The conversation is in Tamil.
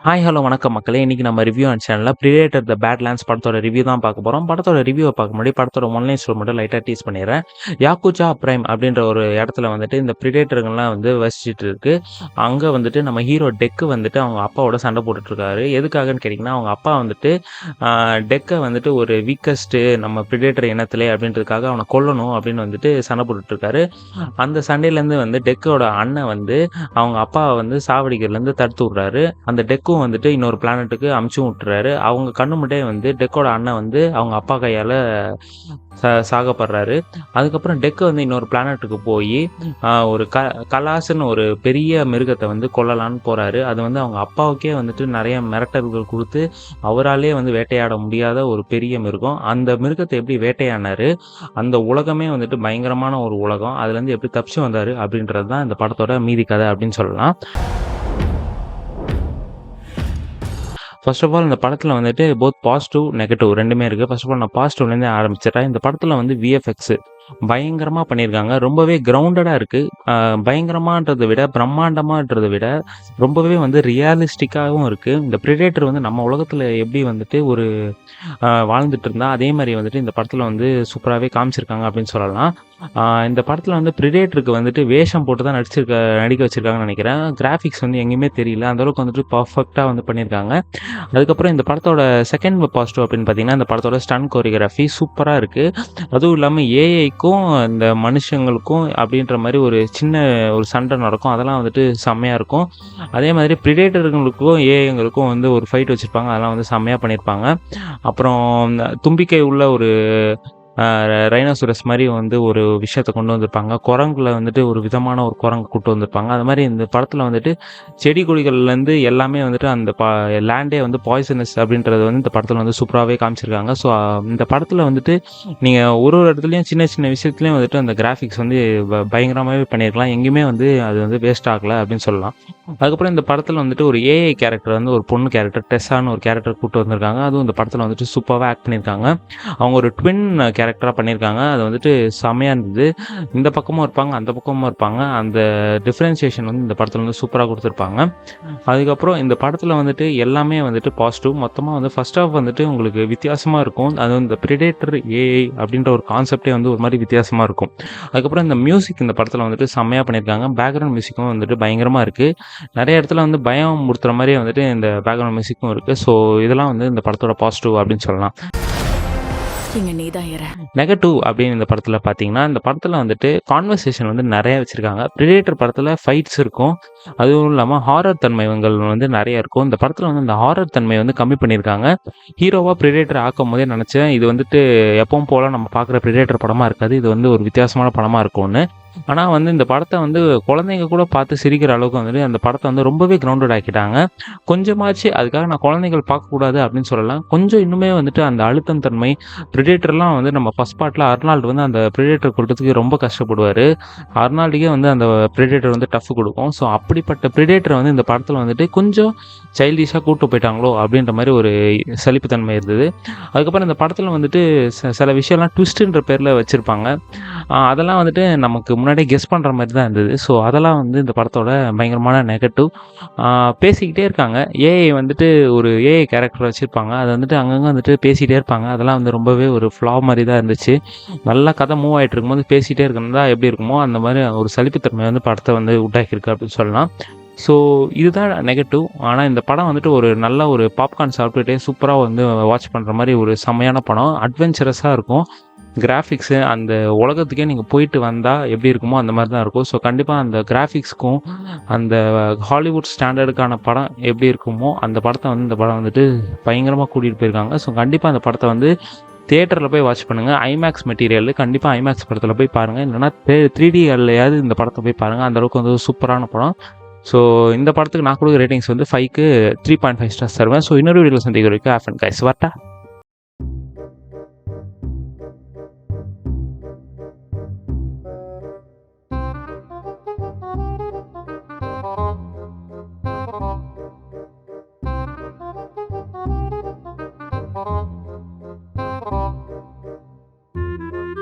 ஹாய் ஹலோ வணக்கம் மக்களே. இன்றைக்கி நம்ம ரிவ்யூ அண்ட் சேனலில் பிரிடேட்டர் த பேட்லேண்ட்ஸ் படத்தோட ரிவ்யூ தான் பார்க்க போகிறோம். படத்தோட ரிவ்யூவை பார்க்க முன்னாடி படத்தோட ஒன்லைன் ஸ்டோரி மட்டும் லைட்டாக டீஸ் பண்ணிடுறேன். யாக்குச்சா பிரைம் அப்படின்ற ஒரு இடத்துல வந்துட்டு இந்த பிரிடேட்டருங்கள்லாம் வந்து வசிச்சுட்டு இருக்கு. அங்கே வந்துட்டு நம்ம ஹீரோ டெக்கு வந்துட்டு அவங்க அப்பாவோட சண்டை போட்டுட்ருக்காரு. எதுக்காகன்னு கேட்டிங்கன்னா, அவங்க அப்பா வந்துட்டு டெக்கை வந்துட்டு ஒரு வீக்கஸ்ட்டு நம்ம பிரிடேட்டர் இனத்திலே அப்படின்றதுக்காக அவனை கொல்லணும் அப்படின்னு வந்துட்டு சண்டை போட்டுட்ருக்காரு. அந்த சண்டையிலேருந்து வந்து டெக்கோட அண்ணன் வந்து அவங்க அப்பாவை வந்து சாவடிக்கிறதுலேருந்து தடுத்து விட்றாரு. அந்த டெக்கும் வந்துட்டு இன்னொரு பிளானட்டுக்கு அமுச்சும் விட்டுறாரு. அவங்க கண்ணு முட்டே வந்து டெக்கோட அண்ணன் வந்து அவங்க அப்பா கையால் சாகப்படுறாரு. அதுக்கப்புறம் டெக்கு வந்து இன்னொரு பிளானட்டுக்கு போய் ஒரு கலாசுன்னு ஒரு பெரிய மிருகத்தை வந்து கொல்லலான்னு போகிறாரு. அது வந்து அவங்க அப்பாவுக்கே வந்துட்டு நிறைய மிரட்டல்கள் கொடுத்து அவராலே வந்து வேட்டையாட முடியாத ஒரு பெரிய மிருகம். அந்த மிருகத்தை எப்படி வேட்டையாடினாரு, அந்த உலகமே வந்துட்டு பயங்கரமான ஒரு உலகம், அதுலேருந்து எப்படி தப்பிச்சு வந்தார் அப்படின்றது தான் இந்த படத்தோட மீதி கதை அப்படின்னு சொல்லலாம். ஃபர்ஸ்ட் ஆஃப் ஆல் இந்த படத்தில் வந்துட்டு போத் பாசிட்டிவ், நெகட்டிவ் ரெண்டுமே இருக்குது. ஃபர்ஸ்ட் ஆஃப் ஆல் நான் பாசிட்டிவ்லேருந்தே ஆரம்பிச்சிடுறேன். இந்த படத்தில் வந்து விஎஃப்எக்ஸு பயங்கரமாக பண்ணியிருக்காங்க. ரொம்பவே கிரவுண்டடாக இருக்குது. பயங்கரமான்றதை விட, பிரம்மாண்டமான்றதை விட ரொம்பவே வந்து ரியாலிஸ்டிக்காகவும் இருக்குது. இந்த ப்ரிடேட்டர் வந்து நம்ம உலகத்தில் எப்படி வந்துட்டு ஒரு வாழ்ந்துட்டு இருந்தா, அதே மாதிரி வந்துட்டு இந்த படத்தில் வந்து சூப்பராகவே காமிச்சிருக்காங்க அப்படின்னு சொல்லலாம். இந்த படத்தில் வந்து ப்ரிடேட்டருக்கு வந்துட்டு வேஷம் போட்டு தான் நடிக்க வச்சுருக்காங்கன்னு நினைக்கிறேன். கிராஃபிக்ஸ் வந்து எங்கேயுமே தெரியல, அந்தளவுக்கு வந்துட்டு பர்ஃபெக்டாக வந்து பண்ணியிருக்காங்க. அதுக்கப்புறம் இந்த படத்தோட செகண்ட் பாசிட்டிவ் அப்படின்னு பார்த்தீங்கன்னா, இந்த படத்தோட ஸ்டன் கோரியோகிராஃபி சூப்பராக இருக்குது. அதுவும் இல்லாமல் ஏஐக்கும் இந்த மனுஷங்களுக்கும் அப்படின்ற மாதிரி ஒரு சின்ன ஒரு சண்டை நடக்கும். அதெல்லாம் வந்துட்டு செம்மையாக இருக்கும். அதே மாதிரி ப்ரிடேட்டர்களுக்கும் ஏஐங்களுக்கும் வந்து ஒரு ஃபைட் வச்சுருப்பாங்க. அதெல்லாம் வந்து செம்மையாக பண்ணியிருப்பாங்க. அப்புறம் தும்பிக்கை உள்ள ஒரு ரைனோசரஸ் மாதிரி வந்து ஒரு விஷயத்தை கொண்டு வந்திருப்பாங்க. குரங்குல வந்துட்டு ஒரு விதமான ஒரு குரங்கு கூட்டு வந்திருப்பாங்க. அது மாதிரி இந்த படத்தில் வந்துட்டு செடி கொடிகள்லேருந்து எல்லாமே வந்துட்டு அந்த லேண்டே வந்து பாய்சனஸ் அப்படின்றது வந்து இந்த படத்தில் வந்து சூப்பராகவே காமிச்சிருக்காங்க. ஸோ இந்த படத்தில் வந்துட்டு நீங்கள் ஒரு இடத்துலையும் சின்ன சின்ன விஷயத்துலையும் வந்துட்டு அந்த கிராஃபிக்ஸ் வந்து பயங்கரமாகவே பண்ணியிருக்கலாம். எங்கேயுமே வந்து அது வந்து வேஸ்ட் ஆகலை அப்படின்னு சொல்லலாம். அதுக்கப்புறம் இந்த படத்தில் வந்துட்டு ஒரு ஏஐ கேரக்டர் வந்து ஒரு பொண்ணு கேரக்டர் டெஸ்ஸான்னு ஒரு கேரக்டர் கூப்பிட்டு வந்திருக்காங்க. அதுவும் இந்த படத்தில் வந்துட்டு சூப்பராக ஆக்ட் பண்ணியிருக்காங்க. அவங்க ஒரு ட்வின் கேரக்டராக பண்ணியிருக்காங்க. அது வந்துட்டு செம்மையாக இருந்தது. இந்த பக்கமும் இருப்பாங்க, அந்த பக்கமும் இருப்பாங்க. அந்த டிஃப்ரென்சியேஷன் வந்து இந்த படத்தில் வந்து சூப்பராக கொடுத்துருப்பாங்க. அதுக்கப்புறம் இந்த படத்தில் வந்துட்டு எல்லாமே வந்துட்டு பாசிட்டிவ். மொத்தமாக வந்து ஃபர்ஸ்ட் ஆஃப் வந்துட்டு உங்களுக்கு வித்தியாசமாக இருக்கும். அது இந்த ப்ரிடேட்டர் ஏஐ அப்படின்ற ஒரு கான்செப்டே வந்து ஒரு மாதிரி வித்தியாசமாக இருக்கும். அதுக்கப்புறம் இந்த மியூசிக் இந்த படத்தில் வந்துட்டு செம்மையாக பண்ணியிருக்காங்க. பேக்ரவுண்ட் மியூசிக்கும் வந்துட்டு பயங்கரமாக இருக்குது. நிறைய இடத்துல வந்து பயம் முடுத்துற மாதிரியே வந்துட்டு இந்த பேக்ரவுண்ட் மியூசிக்கும் இருக்குது. ஸோ இதெல்லாம் வந்து இந்த படத்தோட பாசிட்டிவ் அப்படின்னு சொல்லலாம். நெகட்டிவ் அப்படின்னு இந்த படத்தில் பார்த்தீங்கன்னா, இந்த படத்தில் வந்துட்டு கான்வர்சேஷன் வந்து நிறைய வச்சுருக்காங்க. ப்ரிடேட்டர் படத்தில் ஃபைட்ஸ் இருக்கும். அதுவும் இல்லாமல் ஹாரர் தன்மைகள் வந்து நிறைய இருக்கும். இந்த படத்தில் வந்து அந்த ஹாரர் தன்மை வந்து கம்மி பண்ணியிருக்காங்க. ஹீரோவாக ப்ரிடேட்டர் ஆக்கும் போதே நினச்சேன், இது வந்துட்டு எப்பவும் போல் நம்ம பார்க்குற ப்ரிடேட்டர் படமாக இருக்காது, இது வந்து ஒரு வித்தியாசமான படமாக இருக்கும்னு. ஆனால் வந்து இந்த படத்தை வந்து குழந்தைங்க கூட பார்த்து சிரிக்கிற அளவுக்கு வந்துட்டு அந்த படத்தை வந்து ரொம்பவே கிரவுண்டட் ஆக்கிட்டாங்க. கொஞ்சமாச்சு அதுக்காக நான் குழந்தைகள் பார்க்கக்கூடாது அப்படின்னு சொல்லலாம். கொஞ்சம் இன்னுமே வந்துட்டு அந்த அழுத்தம் தன்மை ப்ரிடேட்டர்லாம் வந்து நம்ம ஃபஸ்ட் பார்ட்டில் அர்னால்டு வந்து அந்த ப்ரிடேட்டர் கொடுத்ததுக்கு ரொம்ப கஷ்டப்படுவார். அர்னால்டுக்கே வந்து அந்த ப்ரிடேட்டர் வந்து டஃப் கொடுக்கும். ஸோ அப்படிப்பட்ட ப்ரிடேட்டரை வந்து இந்த படத்தில் வந்துட்டு கொஞ்சம் சைல்டிஷாக கூப்பிட்டு போயிட்டாங்களோ அப்படின்ற மாதிரி ஒரு சலிப்புத்தன்மை இருந்தது. அதுக்கப்புறம் இந்த படத்தில் வந்துட்டு சில விஷயம்லாம் ட்விஸ்ட்டுன்ற பேரில் வச்சுருப்பாங்க. அதெல்லாம் வந்துட்டு நமக்கு முன்னாடியே கெஸ் பண்ணுற மாதிரி தான் இருந்தது. ஸோ அதெல்லாம் வந்து இந்த படத்தோட பயங்கரமான நெகட்டிவ். பேசிக்கிட்டே இருக்காங்க. ஏஐ வந்துட்டு ஒரு ஏஐ கேரக்டர் வச்சுருப்பாங்க. அது வந்துட்டு அங்கங்கே வந்துட்டு பேசிகிட்டே இருப்பாங்க. அதெல்லாம் வந்து ரொம்பவே ஒரு ஃப்ளா மாதிரி தான் இருந்துச்சு. நல்லா கதை மூவ் ஆகிட்டு இருக்கும்போது பேசிகிட்டே இருக்கணும் எப்படி இருக்குமோ அந்த மாதிரி ஒரு சலிப்புத்தன்மை வந்து படத்தை வந்து உண்டாக்கியிருக்கு அப்படின்னு சொல்லலாம். ஸோ இதுதான் நெகட்டிவ். ஆனால் இந்த படம் வந்துட்டு ஒரு நல்ல ஒரு பாப்கார்ன் சாப்பிட்டுட்டே சூப்பராக வந்து வாட்ச் பண்ணுற மாதிரி ஒரு செம்மையான படம். அட்வென்ச்சரஸாக இருக்கும். கிராஃபிக்ஸு அந்த உலகத்துக்கே நீங்கள் போயிட்டு வந்தால் எப்படி இருக்குமோ அந்த மாதிரி தான் இருக்கும். ஸோ கண்டிப்பாக அந்த கிராஃபிக்ஸ்க்கும் அந்த ஹாலிவுட் ஸ்டாண்டர்டுக்கான படம் எப்படி இருக்குமோ அந்த படத்தை வந்து இந்த படம் வந்துட்டு பயங்கரமாக கூட்டிகிட்டு போயிருக்காங்க. ஸோ கண்டிப்பாக அந்த படத்தை வந்து தியேட்டரில் போய் வாட்ச் பண்ணுங்கள். ஐமேக்ஸ் மெட்டீரியல் கண்டிப்பாக ஐமேக்ஸ் படத்தில் போய் பாருங்கள். இல்லைனா 3Dலையாவது இந்த படத்தை போய் பாருங்கள். அந்தளவுக்கு வந்து சூப்பரான படம். ஸோ இந்த படத்துக்கு நான் கொடுக்குற ரேட்டிங்ஸ் வந்து 5க்கு 3.5 ஸ்டார்ஸ் தருவேன். ஸோ இன்னொரு வீடியோவில் சந்திக்க வரைக்கும் ஆஃப் அண்ட் கைஸ் வரட்டா.